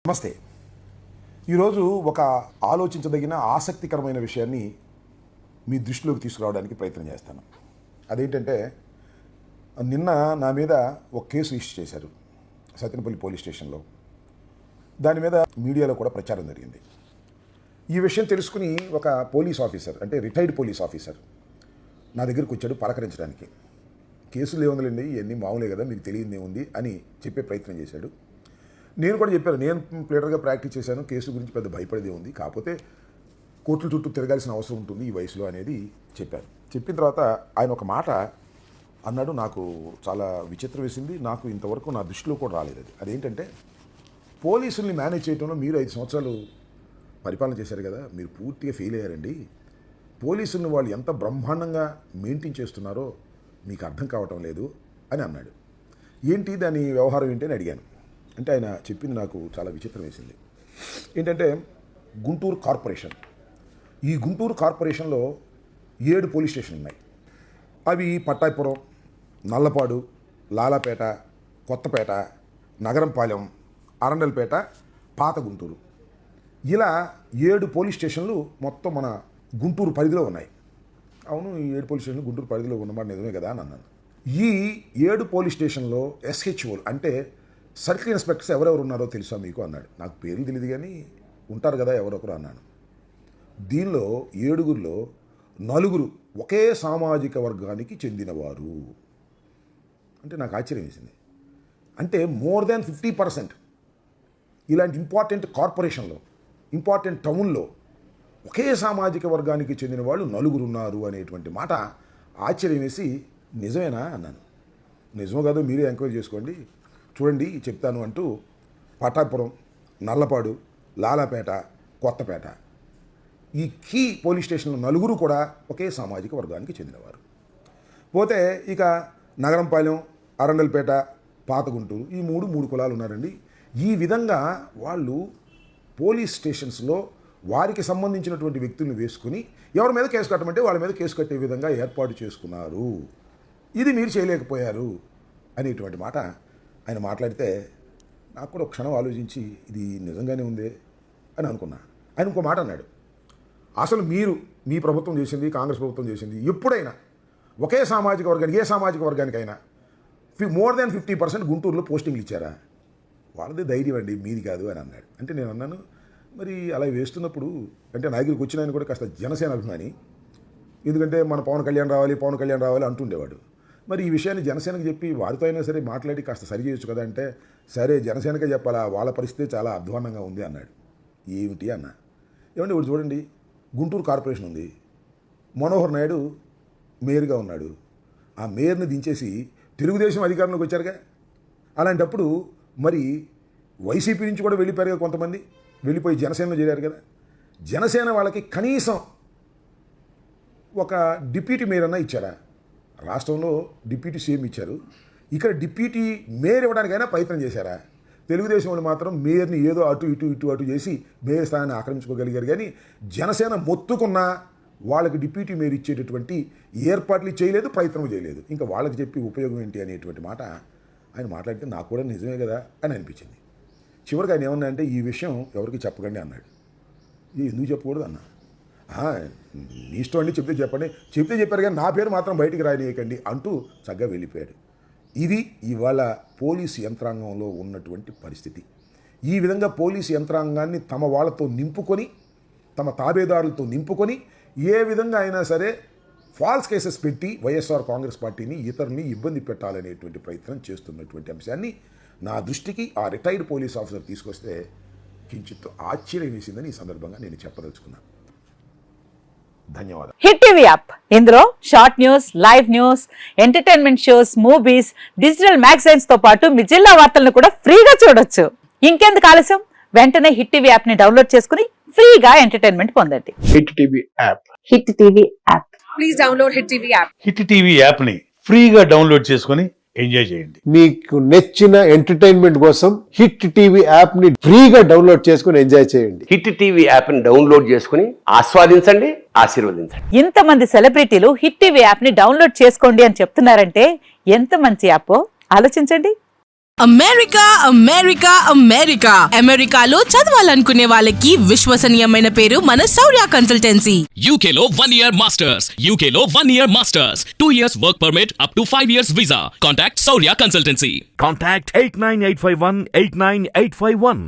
నమస్తే. ఈరోజు ఒక ఆలోచించదగిన ఆసక్తికరమైన విషయాన్ని మీ దృష్టిలోకి తీసుకురావడానికి ప్రయత్నం చేస్తాను. అదేంటంటే, నిన్న నా మీద ఒక కేసు రిజిస్టర్ చేశారు సత్తెనపల్లి పోలీస్ స్టేషన్లో. దాని మీద మీడియాలో కూడా ప్రచారం జరిగింది. ఈ విషయం తెలుసుకుని ఒక పోలీస్ ఆఫీసర్, అంటే రిటైర్డ్ పోలీస్ ఆఫీసర్, నా దగ్గరికి వచ్చాడు పలకరించడానికి. కేసులు ఏముందండి, ఇవన్నీ మామూలే కదా, మీకు తెలియదు ఏముంది అని చెప్పే ప్రయత్నం చేశాడు. నేను కూడా చెప్పాను, నేను ప్లేటర్గా ప్రాక్టీస్ చేశాను, కేసు గురించి పెద్ద భయపడేది ఉంది, కాకపోతే కోర్టుల చుట్టూ తిరగాల్సిన అవసరం ఉంటుంది ఈ వయసులో అనేది చెప్పాను. చెప్పిన తర్వాత ఆయన ఒక మాట అన్నాడు, నాకు చాలా విచిత్రం వేసింది. నాకు ఇంతవరకు నా దృష్టిలో కూడా రాలేదు. అదేంటంటే, పోలీసుల్ని మేనేజ్ చేయడంలో మీరు 5 సంవత్సరాలు పరిపాలన చేశారు కదా, మీరు పూర్తిగా ఫెయిల్ అయ్యారండి. పోలీసుల్ని వాళ్ళు ఎంత బ్రహ్మాండంగా మెయింటైన్ చేస్తున్నారో మీకు అర్థం కావటం లేదు అని అన్నాడు. ఏంటి దాని వ్యవహారం ఏంటి అని అడిగాను. అంటే ఆయన చెప్పింది నాకు చాలా విచిత్రం వేసింది. ఏంటంటే, గుంటూరు కార్పొరేషన్, ఈ గుంటూరు కార్పొరేషన్లో 7 పోలీస్ స్టేషన్లు ఉన్నాయి. అవి పట్టాయిపురం, నల్లపాడు, లాలాపేట, కొత్తపేట, నగరంపాలెం, అరండల్పేట, పాత గుంటూరు, ఇలా 7 పోలీస్ స్టేషన్లు మొత్తం మన గుంటూరు పరిధిలో ఉన్నాయి. అవును, ఈ 7 పోలీస్ స్టేషన్లు గుంటూరు పరిధిలో ఉన్నమాట నిజమే కదా అని అన్నాను. ఈ 7 పోలీస్ స్టేషన్లో SHOలు అంటే సర్కిల్ ఇన్స్పెక్టర్స్ ఎవరెవరు ఉన్నారో తెలుసా మీకు అన్నాడు. నాకు పేర్లు తెలియదు కానీ ఉంటారు కదా ఎవరొకరు అన్నాను. దీనిలో 7గురిలో 4 ఒకే సామాజిక వర్గానికి చెందినవారు. అంటే నాకు ఆశ్చర్యం వేసింది. అంటే మోర్ దాన్ 50% ఇలాంటి ఇంపార్టెంట్ కార్పొరేషన్లో, ఇంపార్టెంట్ టౌన్లో ఒకే సామాజిక వర్గానికి చెందిన వాళ్ళు 4 ఉన్నారు అనేటువంటి మాట ఆశ్చర్యం వేసి, నిజమేనా అన్నాను. నిజమో కాదో మీరే ఎంక్వైరీ చేసుకోండి, చూడండి చెప్తాను అంటూ పట్టాపురం, నల్లపాడు, లాలాపేట, కొత్తపేట, ఈ కీ పోలీస్ స్టేషన్లో 4 కూడా ఒకే సామాజిక వర్గానికి చెందినవారు. పోతే ఇక నగరంపాలెం, అరండల్పేట, పాత గుంటూరు, ఈ 3 కులాలు ఉన్నారండి. ఈ విధంగా వాళ్ళు పోలీస్ స్టేషన్స్లో వారికి సంబంధించినటువంటి వ్యక్తులను వేసుకుని ఎవరి మీద కేసు కట్టమంటే వాళ్ళ మీద కేసు కట్టే విధంగా ఏర్పాటు చేసుకున్నారు. ఇది మీరు చేయలేకపోయారు అనేటువంటి మాట ఆయన మాట్లాడితే, నాకు కూడా ఒక క్షణం ఆలోచించి ఇది నిజంగానే ఉందే అని అనుకున్నా. ఆయన ఇంకో మాట అన్నాడు, అసలు మీరు, మీ ప్రభుత్వం చేసింది, కాంగ్రెస్ ప్రభుత్వం చేసింది, ఎప్పుడైనా ఒకే సామాజిక వర్గానికి, ఏ సామాజిక వర్గానికైనా మోర్ దాన్ 50% గుంటూరులో పోస్టింగ్లు ఇచ్చారా? వాళ్ళదే ధైర్యం అండి, మీది కాదు అని అన్నాడు. అంటే నేను అన్నాను, మరి అలా వేస్తున్నప్పుడు, అంటే నా దగ్గరికి వచ్చిన ఆయన కూడా కాస్త జనసేన అభిమాని, ఎందుకంటే మన పవన్ కళ్యాణ్ రావాలి అంటుండేవాడు. మరి ఈ విషయాన్ని జనసేనకు చెప్పి వారితో అయినా సరే మాట్లాడి కాస్త సరి చేయొచ్చు కదా అంటే, సరే జనసేనకే చెప్పాలా, వాళ్ళ పరిస్థితి చాలా అధ్వాన్నంగా ఉంది అన్నాడు. ఏమిటి అన్న, ఏమంటే ఇప్పుడు చూడండి, గుంటూరు కార్పొరేషన్ ఉంది, మనోహర్ నాయుడు మేయర్గా ఉన్నాడు, ఆ మేయర్ని దించేసి తెలుగుదేశం అధికారంలోకి వచ్చారుగా. అలాంటప్పుడు మరి వైసీపీ నుంచి కూడా వెళ్ళిపోయారు కదా కొంతమంది, వెళ్ళిపోయి జనసేనలో చేరారు కదా. జనసేన వాళ్ళకి కనీసం ఒక డిప్యూటీ మేయర్ అన్నా ఇచ్చారా? రాష్ట్రంలో డిప్యూటీ సీఎం ఇచ్చారు, ఇక్కడ డిప్యూటీ మేయర్ ఇవ్వడానికైనా ప్రయత్నం చేశారా? తెలుగుదేశం వాళ్ళు మాత్రం మేయర్ని ఏదో అటు ఇటు చేసి మేయర్ స్థానాన్ని ఆక్రమించుకోగలిగారు. కానీ జనసేన మొత్తుకున్నా వాళ్ళకి డిప్యూటీ మేయర్ ఇచ్చేటటువంటి ఏర్పాట్లు చేయలేదు, ప్రయత్నం చేయలేదు. ఇంకా వాళ్ళకి చెప్పి ఉపయోగం ఏంటి అనేటువంటి మాట ఆయన మాట్లాడితే నాకు కూడా నిజమే కదా అని అనిపించింది. చివరికి ఆయన ఏమన్నా అంటే, ఈ విషయం ఎవరికి చెప్పకండి అన్నాడు. ఎందుకు చెప్పకూడదు అన్నా? మీ ఇష్టం అండి, చెప్తే చెప్పారు కానీ నా పేరు మాత్రం బయటికి రానియకండి అంటూ చక్కగా వెళ్ళిపోయాడు. ఇది ఇవాళ పోలీసు యంత్రాంగంలో ఉన్నటువంటి పరిస్థితి. ఈ విధంగా పోలీసు యంత్రాంగాన్ని తమ వాళ్ళతో నింపుకొని, తమ తాబేదారులతో నింపుకొని, ఏ విధంగా అయినా సరే ఫాల్స్ కేసెస్ పెట్టి వైఎస్ఆర్ కాంగ్రెస్ పార్టీని, ఇతరుల్ని ఇబ్బంది పెట్టాలనేటువంటి ప్రయత్నం చేస్తున్నటువంటి అంశాన్ని నా దృష్టికి ఆ రిటైర్డ్ పోలీస్ ఆఫీసర్ తీసుకొస్తే కించిత్ ఆశ్చర్యం వేసిందని ఈ సందర్భంగా నేను చెప్పదలుచుకున్నాను. ధన్యవాదాలు. హిట్ టీవీ యాప్, ఇందులో short news, live news, entertainment shows, movies, digital magazines తో పాటు మీ జిల్లా వార్తలను కూడా ఫ్రీగా చూడొచ్చు. ఇంకెందుకు ఆలస్యం, వెంటనే హిట్ టీవీ యాప్ ని డౌన్లోడ్ చేసుకుని ఫ్రీగా ఎంటర్టైన్మెంట్ పొందండి. Hit TV app, hit TV app, please download hit TV app. Hit TV app ని ఫ్రీగా డౌన్లోడ్ చేసుకుని ఎంజాయ్ చేయండి. మీకు నచ్చిన ఎంటర్టైన్మెంట్ కోసం హిట్ టీవీ యాప్ ని ఫ్రీగా డౌన్లోడ్ చేసుకుని ఎంజాయ్ చేయండి. హిట్ టీవీ యాప్ ని డౌన్లోడ్ చేసుకుని ఆస్వాదించండి, ఆశీర్వదించండి. ఇంతమంది సెలబ్రిటీలు హిట్ టీవీ యాప్ ని డౌన్లోడ్ చేసుకోండి అని చెప్తున్నారంటే ఎంత మంచి యాప్ ఆలోచించండి. అమెరికా అమెరికా అమెరికా అమెరికాలో చదవాలనుకునే వాళ్ళకి విశ్వసనీయమైన పేరు మన శౌర్య consultancy. UK Law 1 Year Masters. UK Law 1 Year Masters. 2 years work permit up to 5 years visa. Contact Saurya Consultancy. Contact 89851 89851.